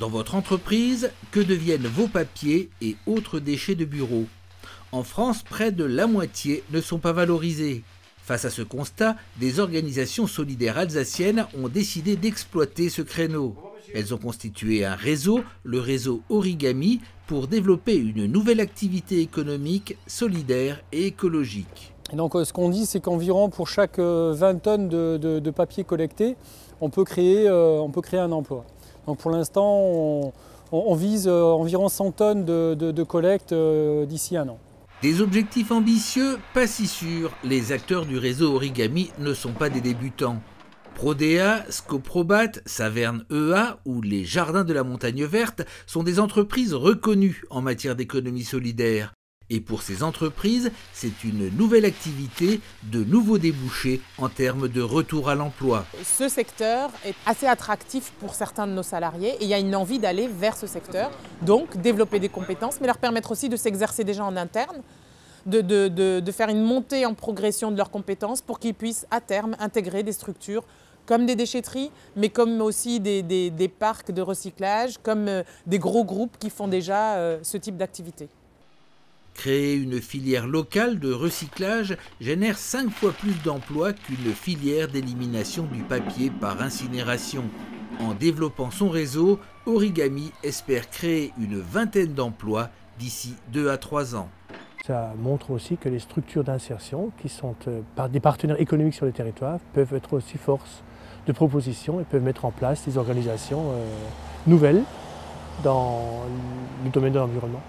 Dans votre entreprise, que deviennent vos papiers et autres déchets de bureau? En France, près de la moitié ne sont pas valorisés. Face à ce constat, des organisations solidaires alsaciennes ont décidé d'exploiter ce créneau. Elles ont constitué un réseau, le réseau Origami, pour développer une nouvelle activité économique, solidaire et écologique. Et donc ce qu'on dit, c'est qu'environ pour chaque 20 tonnes de papier collecté, on peut créer un emploi. Donc pour l'instant, on vise environ 100 tonnes de collecte d'ici un an. Des objectifs ambitieux, pas si sûrs. Les acteurs du réseau Origami ne sont pas des débutants. Prodea, Scoprobat, Saverne EA ou les Jardins de la Montagne Verte sont des entreprises reconnues en matière d'économie solidaire. Et pour ces entreprises, c'est une nouvelle activité, de nouveaux débouchés en termes de retour à l'emploi. Ce secteur est assez attractif pour certains de nos salariés et il y a une envie d'aller vers ce secteur. Donc développer des compétences, mais leur permettre aussi de s'exercer déjà en interne, de faire une montée en progression de leurs compétences pour qu'ils puissent à terme intégrer des structures comme des déchetteries, mais comme aussi des parcs de recyclage, comme des gros groupes qui font déjà ce type d'activité. Créer une filière locale de recyclage génère 5 fois plus d'emplois qu'une filière d'élimination du papier par incinération. En développant son réseau, Origami espère créer une vingtaine d'emplois d'ici 2 à 3 ans. Ça montre aussi que les structures d'insertion, qui sont par des partenaires économiques sur le territoire, peuvent être aussi force de proposition et peuvent mettre en place des organisations nouvelles dans le domaine de l'environnement.